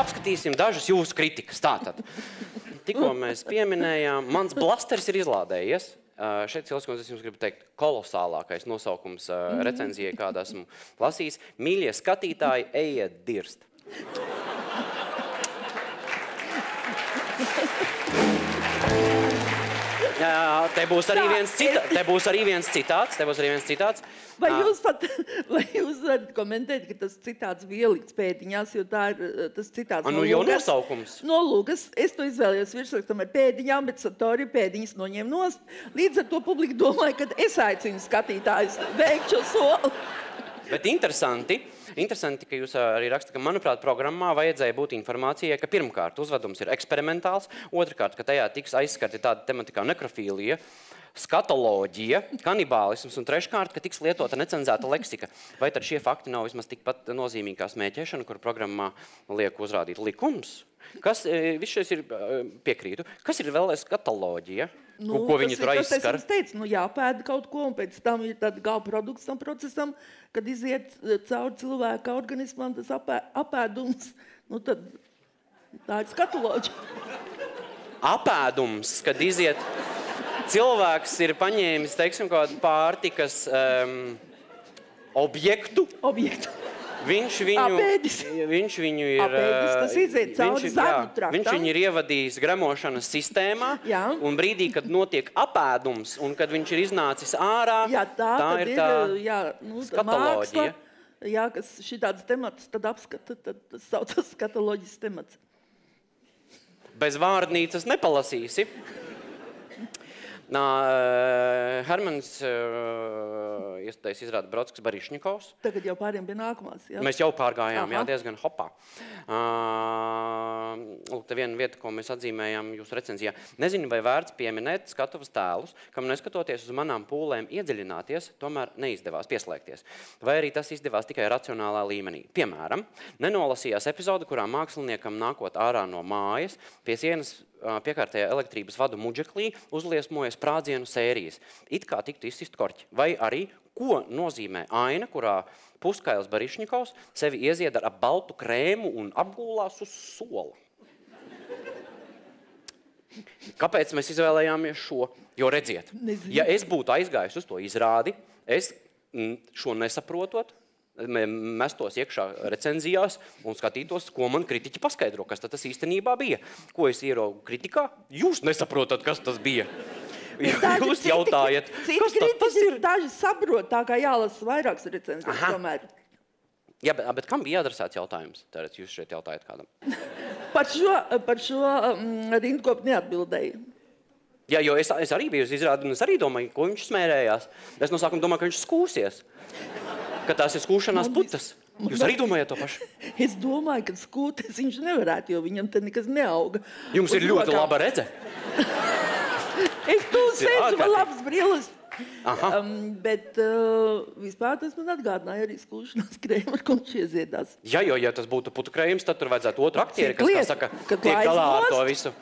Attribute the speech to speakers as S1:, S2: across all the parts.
S1: apskatīsim dažas jūsu kritikas. Tātad, tikko mēs pieminējām, mans blasters ir izlādējies. Šeit, Cilskundze, es jums gribu teikt, kolosālākais nosaukums recenzijai, kādu esmu lasījis. Mīļie skatītāji, ejiet dirst. Te būs arī viens citāts.
S2: Vai jūs varat komentēt, ka tas citāts bija ielikts pēdiņās, jo tā ir tas citāts
S1: no Lūgas? Nosaukums.
S2: No Lūgas. Es to izvēlējos virsrakstam ar pēdiņām, bet Satori pēdiņas noņem nost. Līdz ar to publika domāja, ka es aicinu skatītājus veikt šo soli.
S1: Bet interesanti, ka jūs arī rakstat, ka, manuprāt, programmā vajadzēja būt informācijai, ka pirmkārt uzvedums ir eksperimentāls, otrkārt, ka tajā tiks aizskarti tāda temata kā nekrofīlija, skatoloģija, kanibālisms un treškārt, ka tiks lietota necenzēta leksika. Vai tad šie fakti nav vismaz tikpat nozīmīgi kā smēķēšana, kur programmā liek uzrādīt likums? Kas, viss šis ir piekrītu. Kas ir vēl skatoloģija? Ko viņi tur aizskar?
S2: Es teicu, jāpēda kaut ko, un pēc tam ir tāda gala produkts tam procesam, kad iziet cauri cilvēka organismam tas apēdums, tad tā ir skatoloģija.
S1: Apēdums, kad iziet cilvēks ir paņēmis, teiksim, kādu pārtikas objektu. Viņš viņu ir...
S2: Apēdis, tas iziet cauri zarnu traktām.
S1: Viņš viņu ir ievadījis gremošanas sistēmā, un brīdī, kad notiek apēdums, un kad viņš ir iznācis ārā, tā ir tā skatoloģija.
S2: Jā, kas šitāds temats tad apskata, tad tas saucas skatoloģijas temats.
S1: Bez vārdnīcas nepalasīsi. Hermans iestudējis izrāda Brodskas Barišņikovs.
S2: Tagad jau pāriem pie nākamās, jā?
S1: Mēs jau pārgājām, jā, diezgan hopā. Lūk, te viena vieta, ko mēs atzīmējām jūsu recenzijā. Nezinu, vai vērts pieminēt skatuvas tēlus, kam neskatoties uz manām pūlēm iedziļināties, tomēr neizdevās pieslēgties. Vai arī tas izdevās tikai racionālā līmenī. Piemēram, nenolasījās epizode, kurā māksliniekam nākot ārā no mājas, pie sienas piekārtajā elektrības vadu muģeklī uzliesmojas sprādzienu sērijas. It kā tiktu izsist korķi. Vai arī, ko nozīmē aina, kurā puskails Barišņikovs sevi iezied ar baltu krēmu un apgulās uz sola? Kāpēc mēs izvēlējāmies šo? Jo redziet, ja es būtu aizgājis uz to izrādi, es šo nesaprotot, mestos iekšā recenzijās un skatītos, ko man kritiķi paskaidro, kas tas īstenībā bija. Ko es ieraugu kritikā? Jūs nesaprotat, kas tas bija. Jūs jautājat, kas tas ir?
S2: Daži saprot, tā kā jālasa vairākas recenzijas tomēr.
S1: Jā, bet kam bija adresēts jautājums? Tāpēc jūs šeit jautājat kādam.
S2: Par šo rindkopu neatbildēju.
S1: Jā, jo es arī biju uz izrādi, un es arī domāju, ko viņš smērējās. Es no sākuma domāju, ka viņš skūsies. Ka tās ir skūšanās putas. Jūs arī domājat to pašu?
S2: Es domāju, ka skūties viņš nevarētu, jo viņam te nekas neauga.
S1: Jums ir ļoti laba redze.
S2: Es tu sēžu, man labas brilles. Bet vispār tas man atgādināja arī skūšanās krēmu, ar ko viņš ieziedās.
S1: Jā, jo, ja tas būtu putu krējums, tad tur vajadzētu otru aktieri, kas, kā saka, tiek galā ar to visu.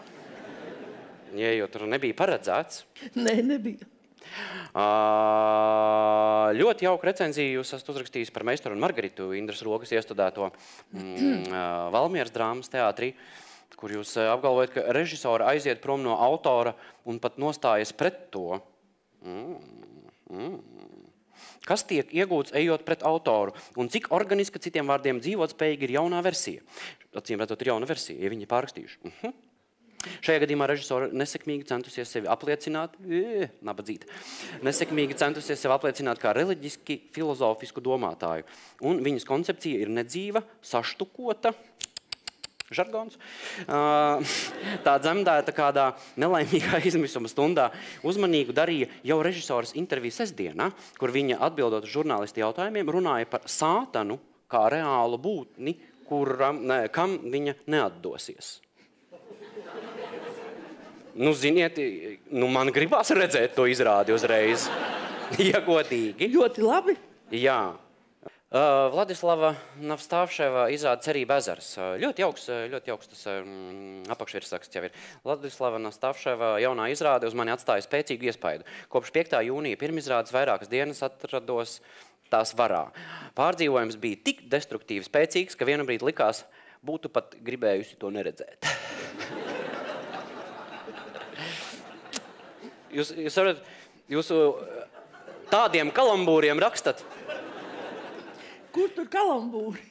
S1: Jā, jo tur nebija paredzēts.
S2: Nē, nebija.
S1: Ļoti jauka recenzija jūs esat uzrakstījis par Meistaru un Margaritu, Indras Rogas iestudēto Valmieras drāmas teātrī, kur jūs apgalvojat, ka režisori aiziet prom no autora un pat nostājas pret to. Kas tiek iegūts ejot pret autoru? Un cik organiska, citiem vārdiem, dzīvotspējīga ir jaunā versija? Acīm redzot, ir jauna versija, ja viņi pārrakstījuši. Šajā gadījumā režisori nesekmīgi centusies sevi apliecināt, nesekmīgi centusies sevi apliecināt kā reliģiski filozofisku domātāju. Un viņas koncepcija ir nedzīva, saštukota, žargons, tā dzemdēta kādā nelaimīgā izmisuma stundā. Uzmanīgu darīja jau režisors interviju sestdienā, kur viņa atbildot uz žurnālisti jautājumiem runāja par sātanu kā reālu būtni, kam viņa neatdosies. Ziniet, man gribās redzēt to izrādi uzreiz. Ja godīgi.
S2: Ļoti labi.
S1: Jā. Vladislava Navstāvševa izrāda Cerība ezers. Ļoti jauks tas apakšvirsraksts jau ir. Vladislava Navstāvševa jaunā izrāde uz mani atstāja spēcīgu iespaidu. Kopš 5. jūnija pirmizrādes vairākas dienas atrados tās varā. Pārdzīvojums bija tik destruktīvi spēcīgs, ka vienu brīdi likās, būtu pat gribējusi to neredzēt. Jūs varat, jūsu tādiem kalambūriem rakstat?
S2: Kur tur kalambūri?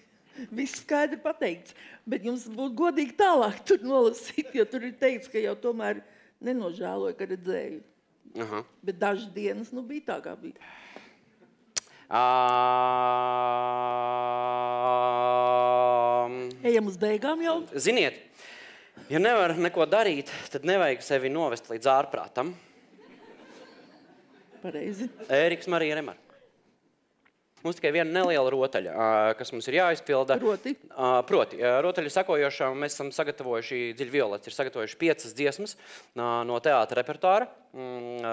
S2: Viss skaidri pateikts, bet jums būtu godīgi tālāk tur nolasīt, jo tur ir teikts, ka jau tomēr nenožēloju, ka redzēju.
S1: Aha.
S2: Bet dažas dienas bija tā, kā bija. Ejam uz beigām jau?
S1: Ziniet, ja nevar neko darīt, tad nevajag sevi novest līdz ārprātam.
S2: Pareizi.
S1: Ēriks Marija Remar. Mums tikai viena neliela rotaļa, kas mums ir jāizpilda. Proti, rotaļa sakojošā mēs esam sagatavojuši, Dziļi Violets ir sagatavojuši 5 dziesmas no teātra repertuāra.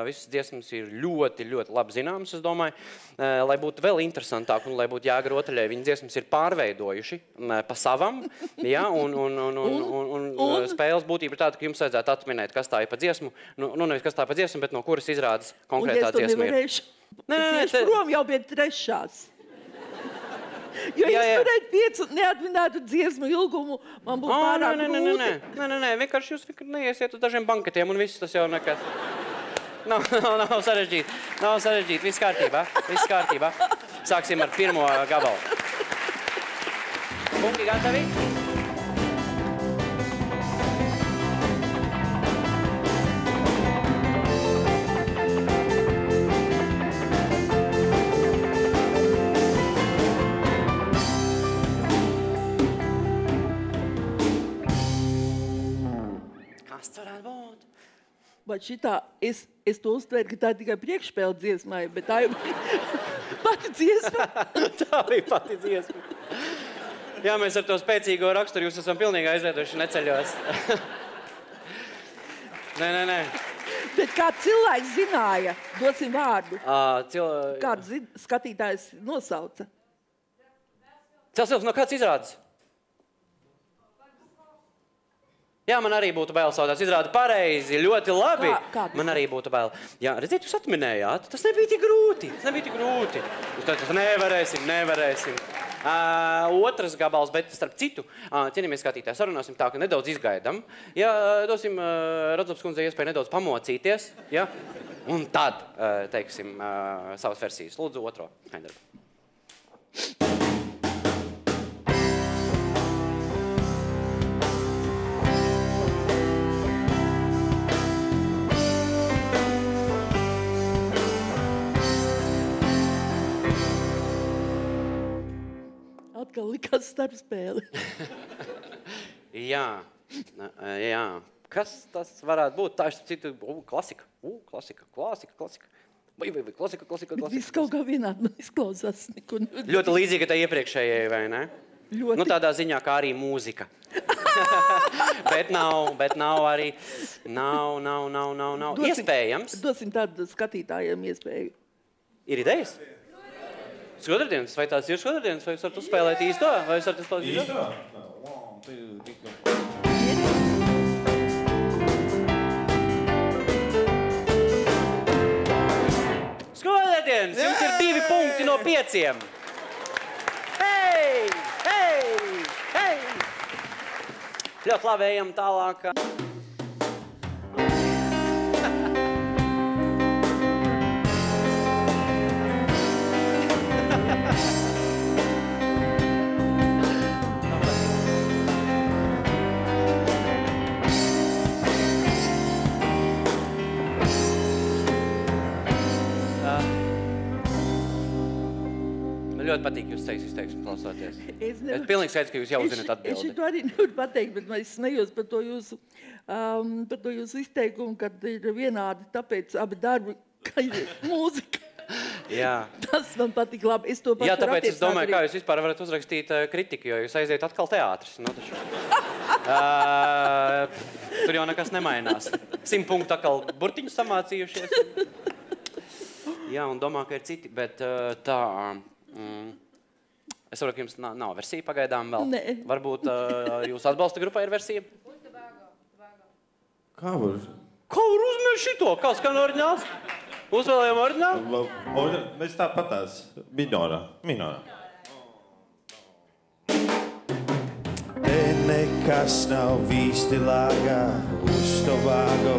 S1: Visas dziesmas ir ļoti, ļoti labi zināmas, es domāju. Lai būtu vēl interesantāk un lai būtu jāga rotaļai, viņi dziesmas ir pārveidojuši pa savam, ja, un spēles būtība ir tāda, ka jums vajadzētu atminēt, kas tā ir pa dziesmu. Nu, nevis kas tā pa dziesmu, bet no kuras izrādas konkrētā dziesma ir.
S2: Es iešu prom jau pie 3. Jo es turētu 5 neatminētu dziesmu ilgumu, man būtu pārāk grūti.
S1: Nē, vienkārši jūs neiesiet uz dažiem banketiem un viss tas jau nekad. Nav sarežģīti. Nav sarežģīti. Viss kārtībā. Sāksim ar pirmo gabalu. Punki gatavi?
S2: Bet šitā, es to uztvēru, ka tā ir tikai priekšspēle dziesmai, bet tā ir pati dziesma.
S1: Tā bija pati dziesma. Jā, mēs ar to spēcīgo raksturu jūs esam pilnīgi aizviedoši neceļos. Nē.
S2: Bet kā cilvēks zināja, dosim vārdu. Kāds skatītājs nosauca?
S1: Celsilps, no kāds izrādes? Jā, man arī būtu bail saudās. Izrāda pareizi, ļoti labi. Man arī būtu bail. Jā, redziet, jūs atminējāt. Tas nebija tik grūti. Jūs teicat, nevarēsim. Otrs gabals, bet starp citu, cienījamies skatītāji, sarunāsim tā, ka nedaudz izgaidam. Jā, dosim Radzops kundzei iespēju nedaudz pamocīties. Jā, un tad, teiksim, savas versijas. Lūdzu, otro skaņdarbu.
S2: Atkal likās starpspēle.
S1: Jā. Kas tas varētu būt? Tā ir citu klasika. Klasika. Vai klasika.
S2: Viss kaut kā vienādi izklausās.
S1: Ļoti līdzīga tā iepriekšējai, vai ne?
S2: Ļoti.
S1: Nu, tādā ziņā, kā arī mūzika. bet nav arī. Nav. Iespējams.
S2: Dosim tādu skatītājiem iespēju.
S1: Ir idejas? Šodienas, vai tās ir šodienas, vai jūs varat uzspēlēt īsto? Vai jūs varat uzspēlēt īsto? Šodienas, jums ir 2 punkti no 5. Hei! Ļoti labi, ejam tālāk. Ļoti patīk jūs izteiksmi klausoties. Es pilnīgi skaidrs, ka jūs jau zināt atbildi.
S2: Es šito arī nevaru pateikt, bet es smējos par to jūsu izteikumu, kad ir vienādi, tāpēc abi darbi, ka ir mūzika.
S1: Jā.
S2: Tas man patīk labi. Es to
S1: jā, tāpēc es domāju, kā jūs vispār varat uzrakstīt kritiku, jo jūs aiziet atkal teātris. Nu, tur jau nekas nemainās. 100 punktu atkal burtiņus samācījušies. Jā, un domā, ka ir citi, bet tā... Es varu, ka jums nav versija pagaidām vēl.
S2: Nē.
S1: Varbūt jūsu atbalsta grupā ir versija?
S3: Kā var?
S1: Kā var uzmēr šito? Kā skan oriģināls? Uzvēlējam oriģinālu?
S3: Mēs tāpatās. Minorā. nekas nav īsti lāgā, uz to vāgo,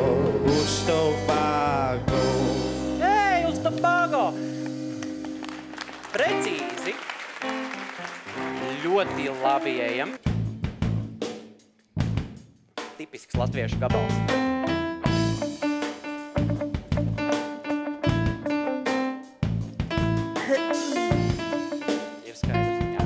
S3: uz to vāgo.
S1: Ej, uz Tobago! Precīzi. Ļoti labi ejam. Tipisks latviešu gabals. Ir skaidrs, jā.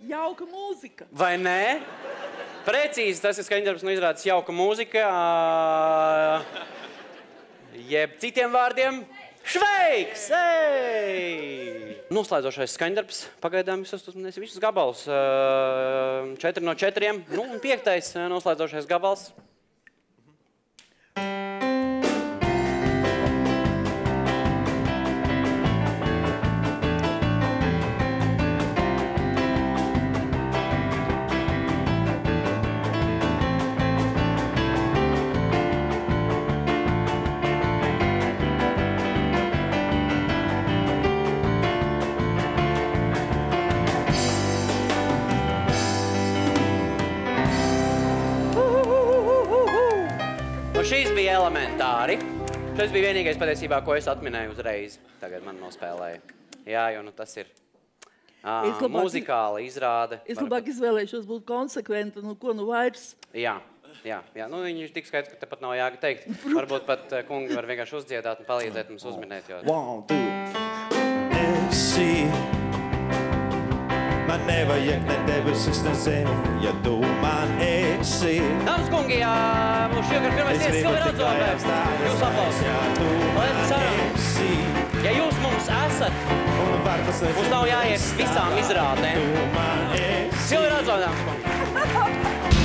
S2: Jauka mūzika.
S1: Vai nē? Precīzi tas ir skaņdarbs, nu izrādas jauka mūzika. Jeb citiem vārdiem šveiks! Ej! Noslēdzošais skaņdarbs. Pagaidām jūs esat uzmanējuši visus gabals. 4 no 4. Nu, un 5. noslēdzošais gabals. Šīs bija elementāri. Šis bija vienīgais patiesībā, ko es atminēju uzreiz. Tagad man nospēlēja. Jā, jo nu tas ir muzikāla izrāde.
S2: Es labāk izvēlēšos būt konsekventa, nu ko nu vairs.
S1: Jā. Nu, viņi ir tik skaidrs, ka tepat nav jāga teikt. Varbūt pat kungi var vienkārši uzdziedāt un palīdzēt mums uzminēt. Jo...
S3: 1, 2, esi. Man nevajag ne debesis, ne zemi, ja tu man esi.
S1: Dāmas kungi, mums šogad pirmais ies Silver Atzobērs. Jūs aplausāt. Lai ceram. Ja jūs mums esat, mums nav jāiet visām izrādēm. Silver Atzobērs, dāmas kungi.